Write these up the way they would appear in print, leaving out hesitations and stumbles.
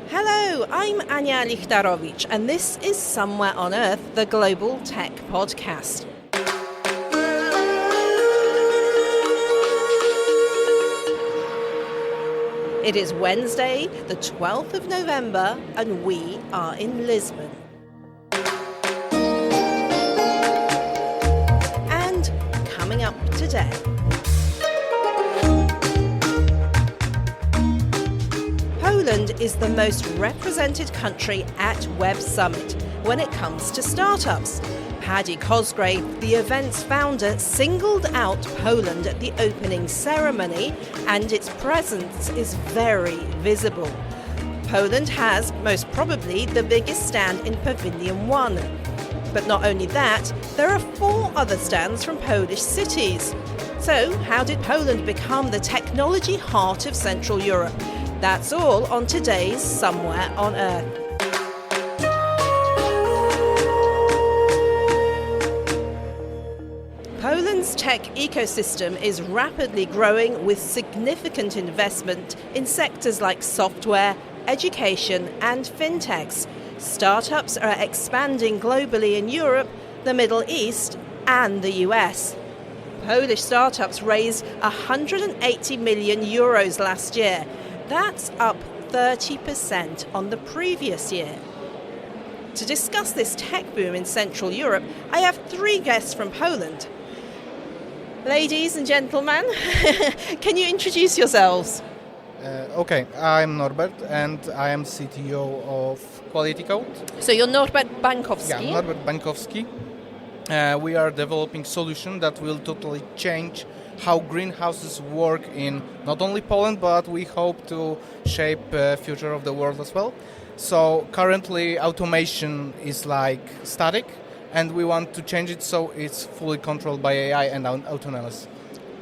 Hello, I'm Ania Lichtarowicz, and this is Somewhere on Earth, the Global Tech Podcast. It is Wednesday, the 12th of November, and we are in Lisbon. And coming up today. Poland is the most represented country at Web Summit when it comes to startups. Paddy Cosgrave, the event's founder, singled out Poland at the opening ceremony, and its presence is very visible. Poland has, most probably, the biggest stand in Pavilion 1. But not only that, there are 4 other stands from Polish cities. So, how did Poland become the technology heart of Central Europe? That's all on today's Somewhere on Earth. Poland's tech ecosystem is rapidly growing with significant investment in sectors like software, education and fintechs. Startups are expanding globally in Europe, the Middle East and the US. Polish startups raised 180 million euros last year. That's up 30% on the previous year. To discuss this tech boom in Central Europe, I have 3 guests from Poland. Ladies and gentlemen, can you introduce yourselves? Okay, I'm Norbert and I am CTO of Quality Code. So you're Norbert Bankowski? Yeah, Norbert Bankowski. We are developing solution that will totally change how greenhouses work in not only Poland, but we hope to shape the future of the world as well. So currently automation is like static, and we want to change it so it's fully controlled by AI and autonomous.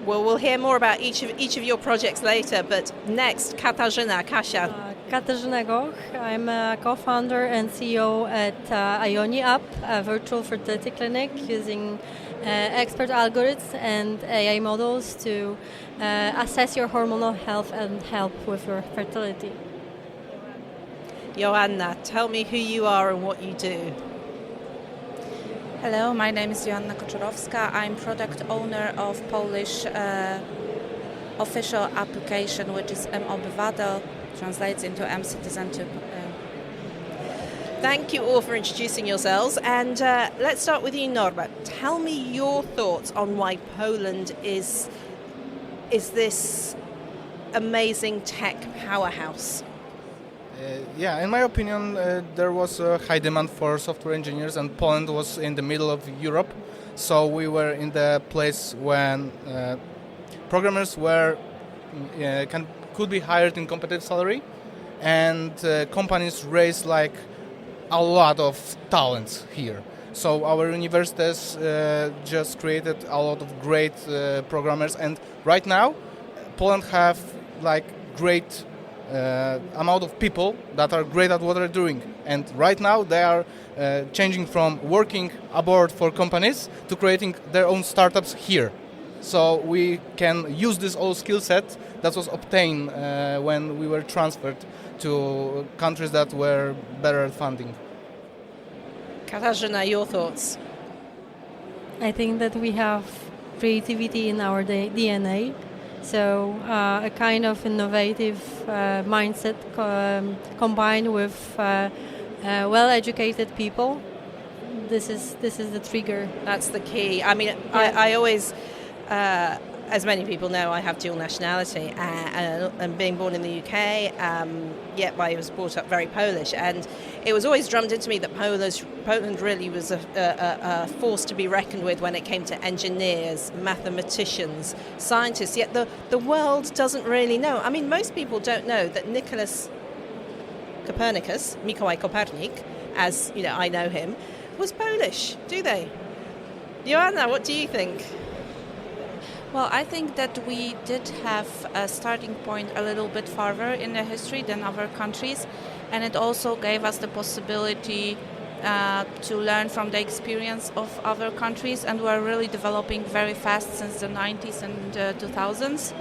Well, we'll hear more about each of your projects later, but next, Kasia. Katarzyna Goch. I'm a co-founder and CEO at EUinteroperability, a virtual fertility clinic using expert algorithms and AI models to assess your hormonal health and help with your fertility. Joanna, tell me who you are and what you do. Hello, my name is Joanna Koczorowska. I'm product owner of Polish official application, which is m-obywatel, translates into mCitizen 2. Thank you all for introducing yourselves, and let's start with you, Norbert. Tell me your thoughts on why Poland is this amazing tech powerhouse. In my opinion, there was a high demand for software engineers, and Poland was in the middle of Europe, so we were in the place when programmers could be hired in competitive salary, and companies raised like a lot of talents here. So our universities just created a lot of great programmers, and right now Poland have like great amount of people that are great at what they're doing, and right now they are changing from working abroad for companies to creating their own startups here. So we can use this old skill set that was obtained when we were transferred to countries that were better at funding. Katarzyna, your thoughts? I think that we have creativity in our DNA. So a kind of innovative mindset combined with well-educated people. This is the trigger. That's the key. I mean, yeah. I always, as many people know, I have dual nationality and being born in the UK, yet I was brought up very Polish, and it was always drummed into me that Poland really was a force to be reckoned with when it came to engineers, mathematicians, scientists, yet the world doesn't really know. I mean, most people don't know that Mikołaj Kopernik, as you know, I know him, was Polish, do they? Joanna, what do you think? Well, I think that we did have a starting point a little bit farther in the history than other countries, and it also gave us the possibility to learn from the experience of other countries, and we're really developing very fast since the 90s and 2000s.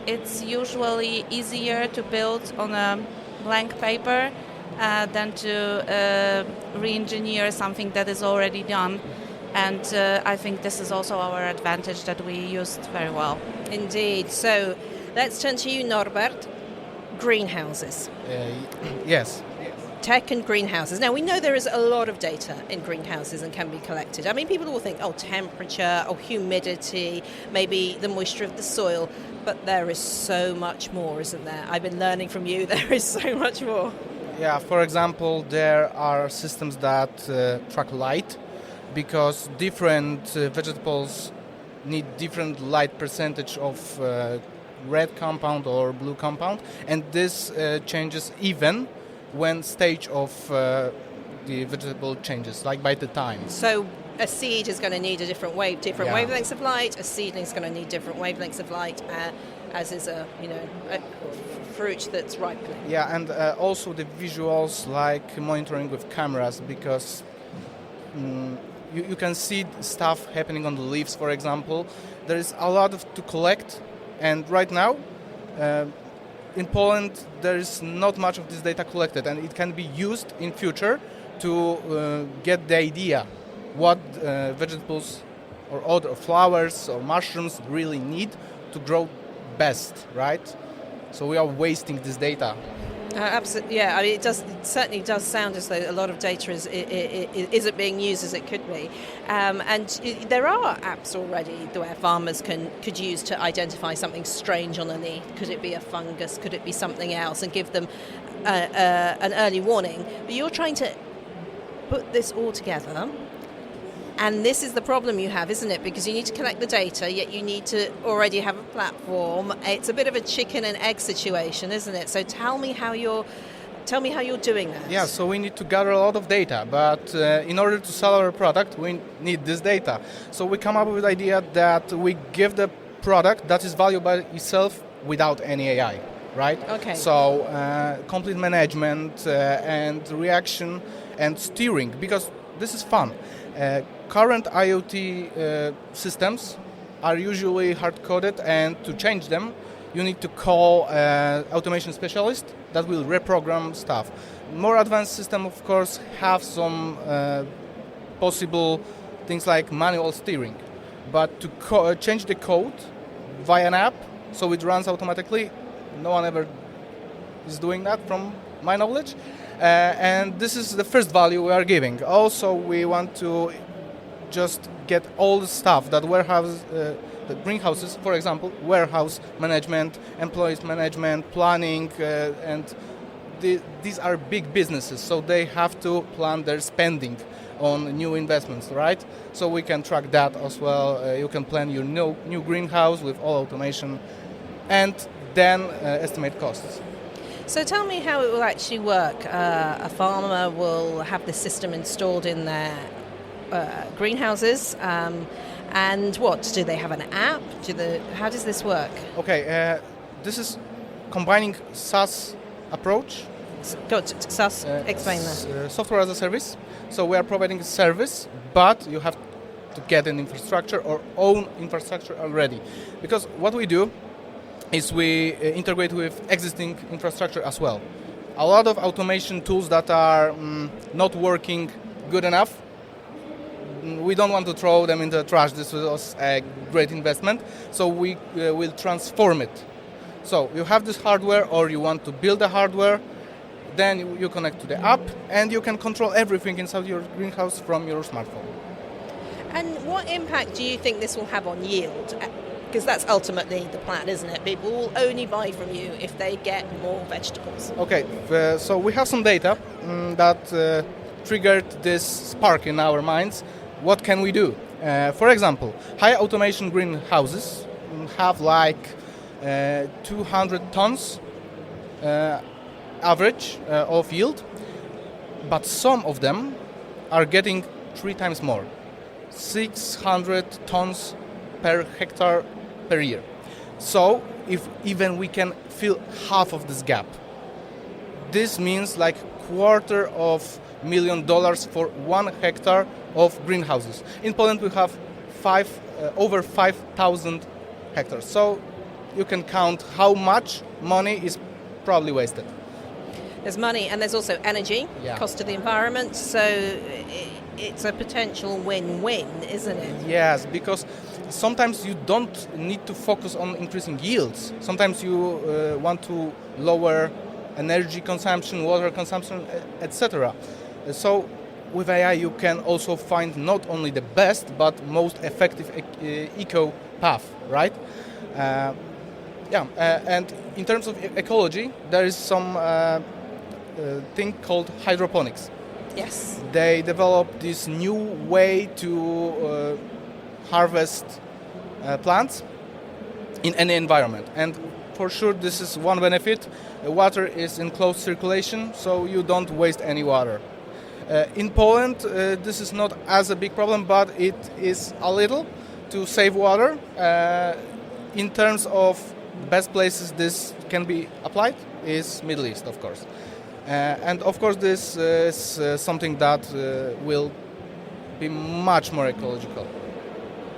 It's usually easier to build on a blank paper than to re-engineer something that is already done. And I think this is also our advantage that we used very well. Indeed. So let's turn to you, Norbert. Greenhouses. Yes. Tech and greenhouses. Now, we know there is a lot of data in greenhouses and can be collected. I mean, people will think, temperature, humidity, maybe the moisture of the soil, but there is so much more, isn't there? I've been learning from you, there is so much more. Yeah, for example, there are systems that track light, because different vegetables need different light percentage of red compound or blue compound, and this changes even when stage of the vegetable changes, like by the time. So a seed is going to need a different Yeah. wavelengths of light. A seedling is going to need different wavelengths of light, as is a fruit that's ripening. Yeah, and also the visuals, like monitoring with cameras, because you can see stuff happening on the leaves, for example. There is a lot to collect, and right now, in Poland, there is not much of this data collected, and it can be used in future to get the idea what vegetables or other flowers or mushrooms really need to grow best, right? So we are wasting this data. Absolutely, yeah. I mean, it certainly does sound as though a lot of data isn't being used as it could be. And there are apps already where farmers could use to identify something strange on a leaf. Could it be a fungus? Could it be something else? And give them an early warning. But you're trying to put this all together. And this is the problem you have, isn't it? Because you need to collect the data, yet you need to already have a platform. It's a bit of a chicken and egg situation, isn't it? So tell me how you're doing that. Yeah, so we need to gather a lot of data, but in order to sell our product, we need this data. So we come up with the idea that we give the product that is valuable by itself without any AI, right? Okay. So complete management and reaction and steering, because this is fun. Current IoT systems are usually hard-coded, and to change them, you need to call automation specialist that will reprogram stuff. More advanced systems, of course, have some possible things like manual steering. But to change the code via an app, so it runs automatically, no one ever is doing that from my knowledge. And this is the first value we are giving. Also, we want to just get all the stuff that the greenhouses, for example, warehouse management, employees management, planning, and these are big businesses, so they have to plan their spending on new investments, right? So we can track that as well. You can plan your new greenhouse with all automation, and then estimate costs. So tell me how it will actually work. A farmer will have the system installed in their greenhouses, and what? Do they have an app? How does this work? Okay, this is combining SaaS approach. SaaS, explain that. Software as a service. So we are providing a service, but you have to get an infrastructure or own infrastructure already. Because what we do is we integrate with existing infrastructure as well. A lot of automation tools that are not working good enough, we don't want to throw them in the trash. This was a great investment, so we will transform it. So you have this hardware, or you want to build the hardware, then you connect to the app, and you can control everything inside your greenhouse from your smartphone. And what impact do you think this will have on yield? Because that's ultimately the plan, isn't it? People will only buy from you if they get more vegetables. Okay, so we have some data that triggered this spark in our minds. What can we do? For example, high automation greenhouses have like 200 tons average of yield, but some of them are getting 3 times more, 600 tons per hectare per year. So if even we can fill half of this gap, this means like $250,000 for 1 hectare of greenhouses. In Poland we have over 5,000 hectares. So you can count how much money is probably wasted. There's money and there's also energy, Yeah. cost to the environment. So it's a potential win-win, isn't it? Yes, because sometimes you don't need to focus on increasing yields. Sometimes you want to lower energy consumption, water consumption, etc. So with AI you can also find not only the best but most effective eco path, right? And in terms of ecology, there is some thing called hydroponics. Yes. They developed this new way to harvest plants in any environment. And for sure this is one benefit. Water is in closed circulation, so you don't waste any water. In Poland, this is not as a big problem, but it is a little to save water. In terms of best places this can be applied is Middle East, of course. And of course this is something that will be much more ecological.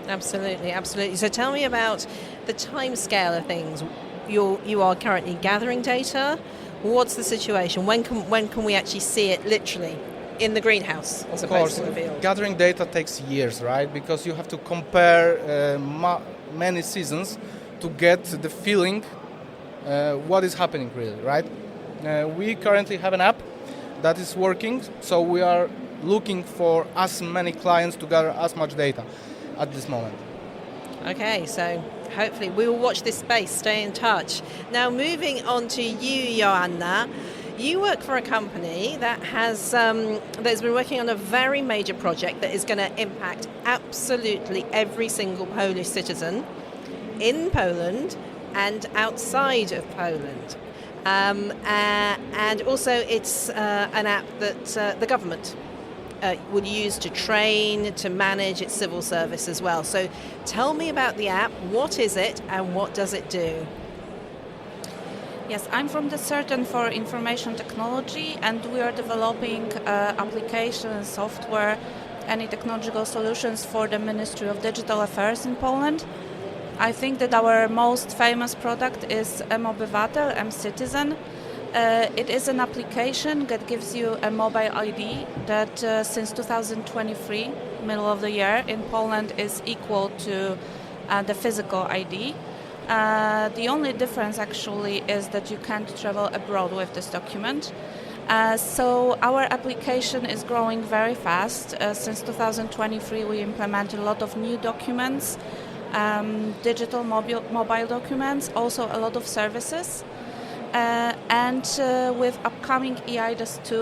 Absolutely, absolutely. So tell me about the time scale of things. You are currently gathering data. What's the situation? When can we actually see it literally in the greenhouse as opposed to the field? Gathering data takes years, right? Because you have to compare many seasons to get the feeling what is happening really, right? We currently have an app that is working, so we are looking for as many clients to gather as much data at this moment. Okay, so hopefully we will watch this space, stay in touch. Now moving on to you, Joanna. You work for a company that has that's been working on a very major project that is going to impact absolutely every single Polish citizen in Poland and outside of Poland. And also it's an app that the government would use to train, to manage its civil service as well. So tell me about the app. What is it and what does it do? Yes, I'm from the Center for Information Technology, and we are developing applications, software, any technological solutions for the Ministry of Digital Affairs in Poland. I think that our most famous product is m-obywatel, mCitizen. It is an application that gives you a mobile ID that since 2023, middle of the year, in Poland is equal to the physical ID. The only difference actually is that you can't travel abroad with this document. So our application is growing very fast. Since 2023 we implemented a lot of new documents, digital mobile documents, also a lot of services. And with upcoming EIDAS 2,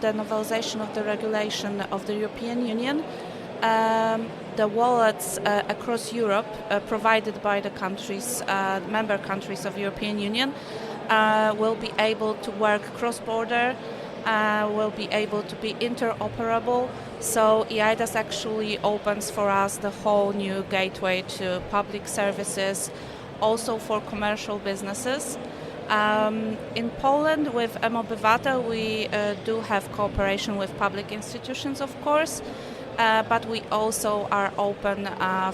the novelization of the regulation of the European Union, the wallets across Europe provided by the countries, member countries of European Union will be able to work cross-border, will be able to be interoperable. So EIDAS actually opens for us the whole new gateway to public services, also for commercial businesses. In Poland, with m-obywatel, we do have cooperation with public institutions, of course, but we also are open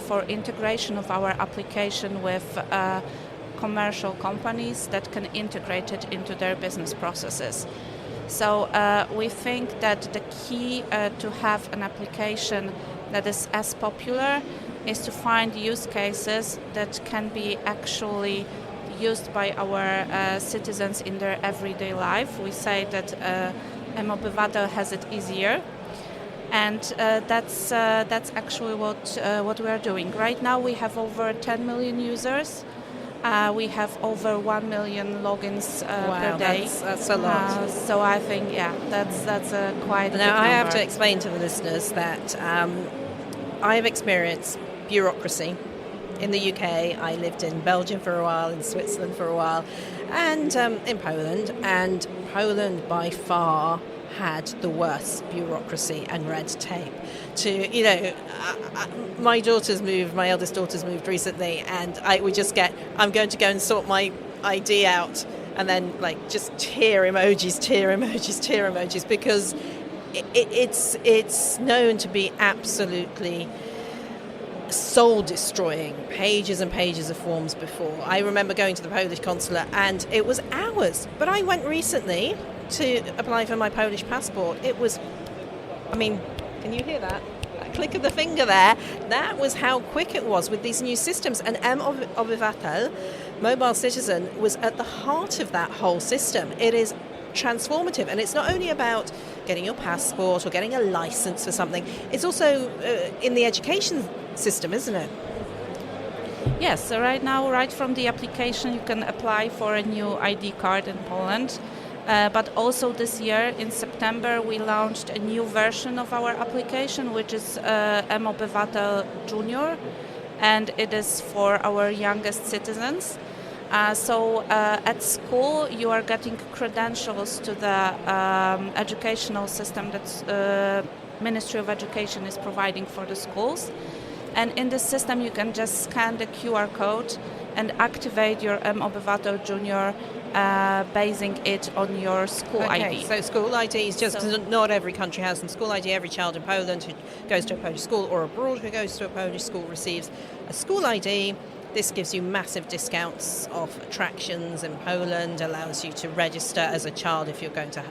for integration of our application with commercial companies that can integrate it into their business processes. So we think that the key to have an application that is as popular is to find use cases that can be actually used by our citizens in their everyday life. We say that m-obywatel has it easier, and that's actually what we are doing. Right now we have over 10 million users. We have over 1 million logins per day. That's a lot. So I think, that's a quite big Now I have number. to explain to the listeners that I've experienced bureaucracy in the UK. I lived in Belgium for a while, in Switzerland for a while, and in Poland. And Poland by far had the worst bureaucracy and red tape. My eldest daughter's moved recently, and I'm going to go and sort my ID out, and then just tear emojis, because it's known to be absolutely soul-destroying, pages and pages of forms before. I remember going to the Polish consulate and it was hours, but I went recently to apply for my Polish passport, it was, can you hear that? That click of the finger there. That was how quick it was with these new systems. And m-obywatel, Mobile Citizen, was at the heart of that whole system. It is transformative, and it's not only about getting your passport or getting a license for something, it's also in the education system, isn't it? Yes, so right now, right from the application, you can apply for a new ID card in Poland. But also this year, in September, we launched a new version of our application, which is m-obywatel Junior, and it is for our youngest citizens. So at school, you are getting credentials to the educational system that Ministry of Education is providing for the schools. And in this system, you can just scan the QR code and activate your m-obywatel Junior, basing it on your school ID. So school ID is just, not every country has them. School ID, every child in Poland who goes to a Polish school or abroad who goes to a Polish school receives a school ID. This gives you massive discounts off attractions in Poland, allows you to register as a child if you're going to,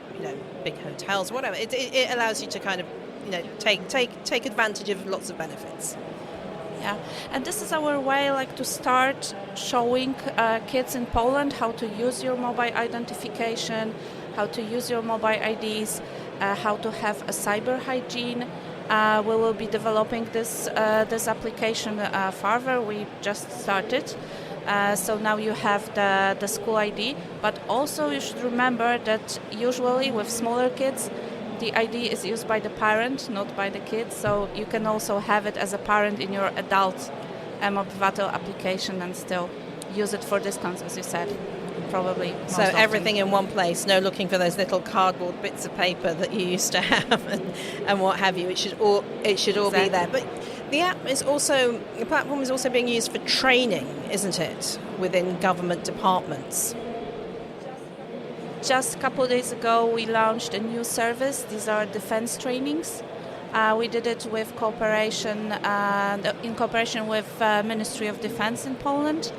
big hotels, whatever. It allows you to kind of, take advantage of lots of benefits. Yeah, and this is our way, to start showing kids in Poland how to use your mobile identification, how to use your mobile IDs, how to have a cyber hygiene. We will be developing this application further. We just started. So now you have the school ID, but also you should remember that usually with smaller kids, the ID is used by the parent, not by the kid, so you can also have it as a parent in your adult m-obywatel application and still use it for discounts, as you said, probably. So everything in one place, no looking for those little cardboard bits of paper that you used to have and what have you. It should all exactly be there. But the platform is also being used for training, isn't it, within government departments? Just a couple of days ago, we launched a new service. These are defense trainings. We did it with in cooperation with Ministry of Defense in Poland.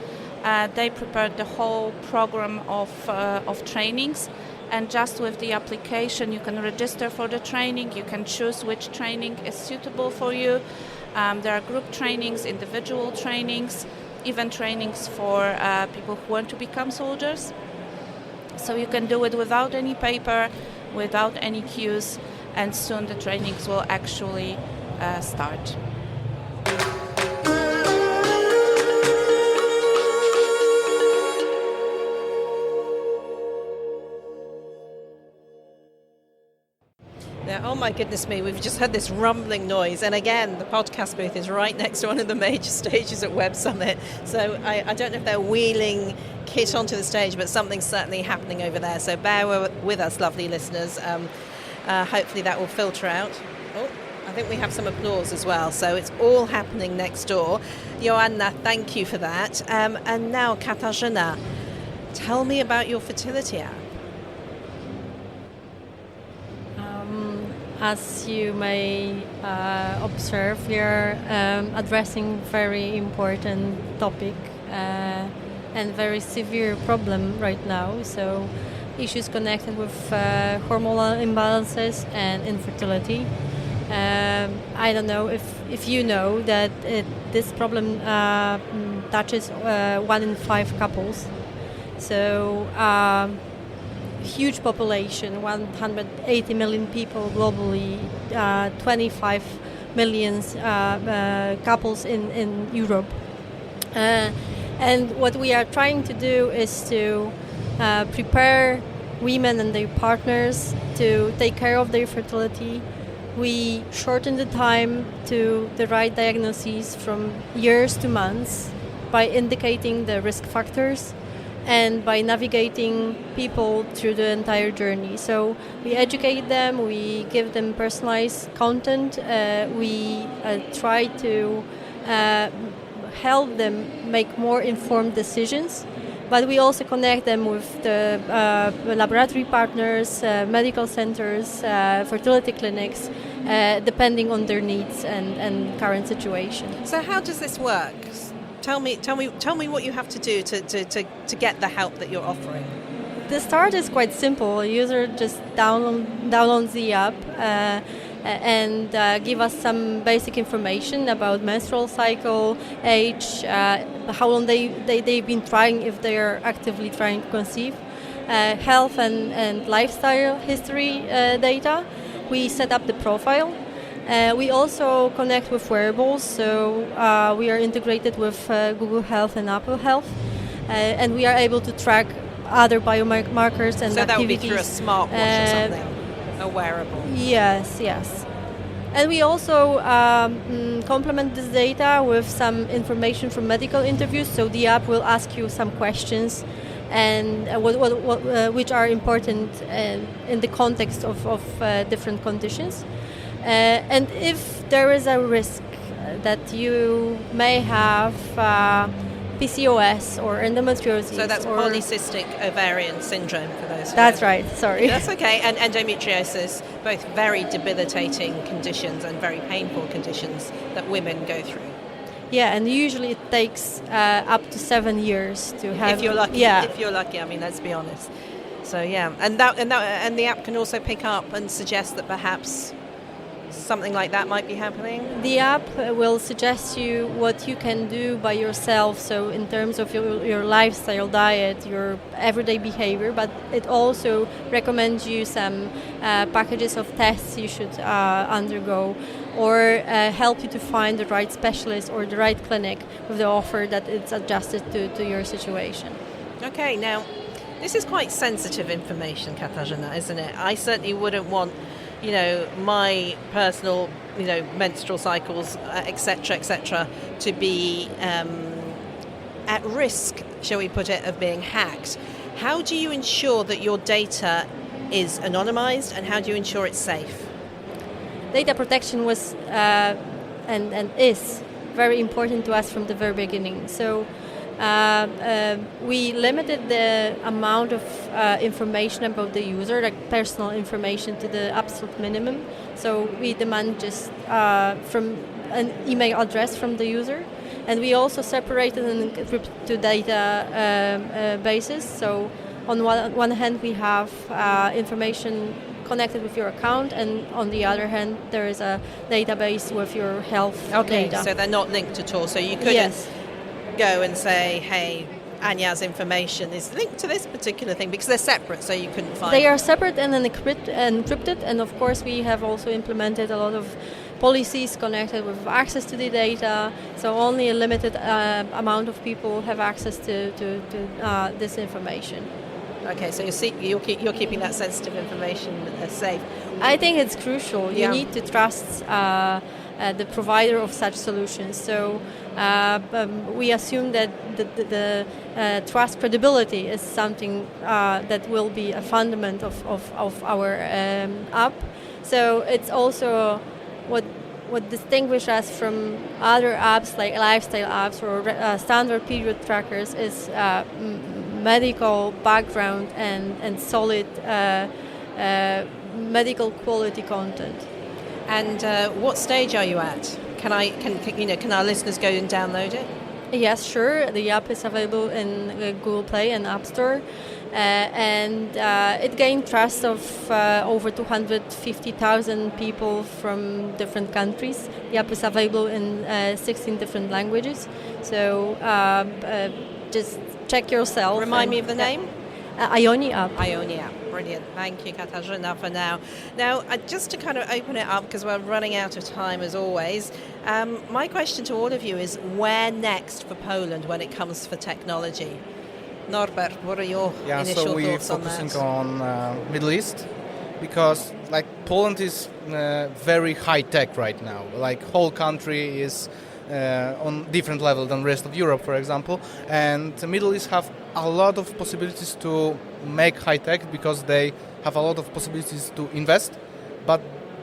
They prepared the whole program of trainings, and just with the application, you can register for the training. You can choose which training is suitable for you. There are group trainings, individual trainings, even trainings for people who want to become soldiers. So you can do it without any paper, without any queues, and soon the trainings will actually start. Now, oh my goodness me, we've just had this rumbling noise, and again, the podcast booth is right next to one of the major stages at Web Summit, so I don't know if they're wheeling kit onto the stage, but something's certainly happening over there, so bear with us, lovely listeners. Hopefully that will filter out. Oh, I think we have some applause as well, so it's all happening next door. Joanna, thank you for that. And now, Katarzyna, tell me about your fertility app. As you may observe, we are addressing very important topic and very severe problem right now. So issues connected with hormonal imbalances and infertility. I don't know if you know that this problem touches 1 in 5 couples. So huge population, 180 million people globally, 25 million couples in Europe. And what we are trying to do is to prepare women and their partners to take care of their fertility. We shorten the time to the right diagnosis from years to months by indicating the risk factors and by navigating people through the entire journey. So we educate them, we give them personalized content, we try to help them make more informed decisions, but we also connect them with the laboratory partners, medical centers, fertility clinics, depending on their needs and current situation. So how does this work? Tell me what you have to do to get the help that you're offering. the start is quite simple. A user just downloads the app and give us some basic information about menstrual cycle, age, how long they've been trying, if they are actively trying to conceive, health and lifestyle history data. We set up the profile. We also connect with wearables, so we are integrated with Google Health and Apple Health, and we are able to track other biomarkers and so activities. So that would be through a smartwatch or something, a wearable? Yes. And we also complement this data with some information from medical interviews, so the app will ask you some questions and which are important in the context of different conditions. And if there is a risk that you may have PCOS or endometriosis. So that's polycystic ovarian syndrome for those. That's right, sorry. That's okay. And endometriosis, both very debilitating conditions and very painful conditions that women go through. Yeah, and usually it takes up to 7 years to have. If you're lucky. Yeah. If you're lucky, I mean, let's be honest. So yeah, and the app can also pick up and suggest that perhaps something like that might be happening? The app will suggest you what you can do by yourself, so in terms of your lifestyle, diet, your everyday behavior, but it also recommends you some packages of tests you should undergo, or help you to find the right specialist or the right clinic with the offer that it's adjusted to your situation. Okay, now this is quite sensitive information, Katarzyna, isn't it? I certainly wouldn't want my personal, menstrual cycles, etc., to be at risk, shall we put it, of being hacked. How do you ensure that your data is anonymized, and how do you ensure it's safe? Data protection was and is very important to us from the very beginning. So we limited the amount of information about the user, like personal information, to the absolute minimum. So we demand just from an email address from the user, and we also separated and encrypted to data bases. So on one hand we have information connected with your account, and on the other hand there is a database with your health data. So they're not linked at all. So you couldn't go and say, hey, Anya's information is linked to this particular thing, because they're separate, so you couldn't find. They are separate and encrypted, and of course we have also implemented a lot of policies connected with access to the data, so only a limited amount of people have access to this information. Okay, so you're keeping that sensitive information safe. I think it's crucial. You need to trust the provider of such solutions. So we assume that the trust credibility is something that will be a fundament of our app. So it's also what distinguishes us from other apps like lifestyle apps or standard period trackers is medical background and solid medical quality content. And what stage are you at? Can our listeners go and download it? Yes, sure. The app is available in Google Play and App Store, and it gained trust of over 250,000 people from different countries. The app is available in 16 different languages. So just check yourself. Remind me of the name? EUIone app. EUIone app. Brilliant. Thank you, Katarzyna, for now. Now, just to kind of open it up, because we're running out of time as always, my question to all of you is, where next for Poland when it comes for technology? Norbert, what are your initial thoughts on that? So we're focusing on Middle East, because Poland is very high tech right now. Whole country is on different level than the rest of Europe, for example, and the Middle East have a lot of possibilities to make high tech, because they have a lot of possibilities to invest, but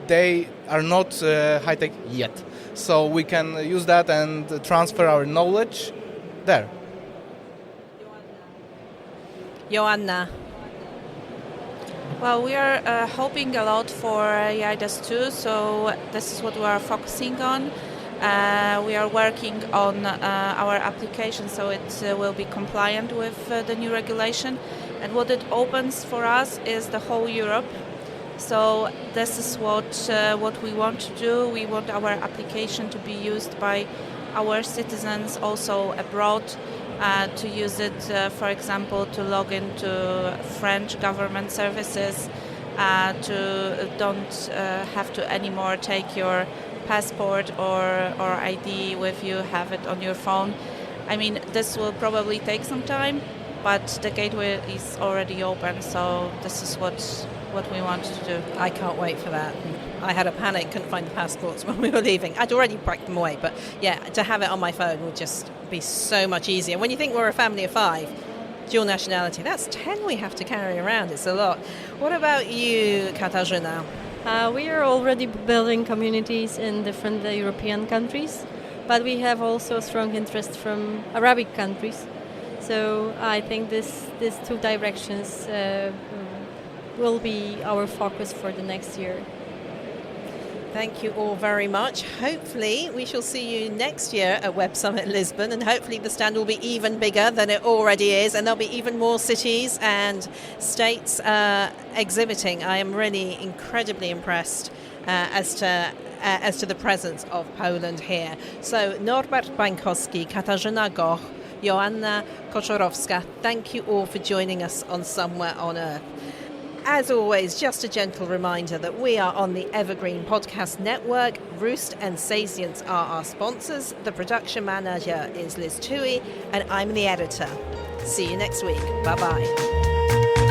they are not high tech yet. So we can use that and transfer our knowledge there. Joanna. Well, we are hoping a lot for EIDAS 2, so this is what we are focusing on. We are working on our application, so it will be compliant with the new regulation. And what it opens for us is the whole Europe. So this is what we want to do. We want our application to be used by our citizens also abroad, to use it, for example, to log into French government services, to don't have to anymore take your passport or ID with you, have it on your phone. I mean, this will probably take some time, but the gateway is already open, so this is what we want to do. I can't wait for that. I had a panic, couldn't find the passports when we were leaving. I'd already packed them away, but yeah, to have it on my phone would just be so much easier. When you think we're a family of 5, dual nationality, that's 10 we have to carry around. It's a lot. What about you, Katarzyna? We are already building communities in different European countries, but we have also strong interest from Arabic countries. So I think these 2 directions will be our focus for the next year. Thank you all very much. Hopefully we shall see you next year at Web Summit Lisbon, and hopefully the stand will be even bigger than it already is, and there'll be even more cities and states exhibiting. I am really incredibly impressed as to the presence of Poland here. So Norbert Bańkowski, Katarzyna Goch, Joanna Koczorowska, thank you all for joining us on Somewhere on Earth. As always, just a gentle reminder that we are on the Evergreen Podcast Network. Roost and Satience are our sponsors. The production manager is Liz Tui, and I'm the editor. See you next week. Bye-bye.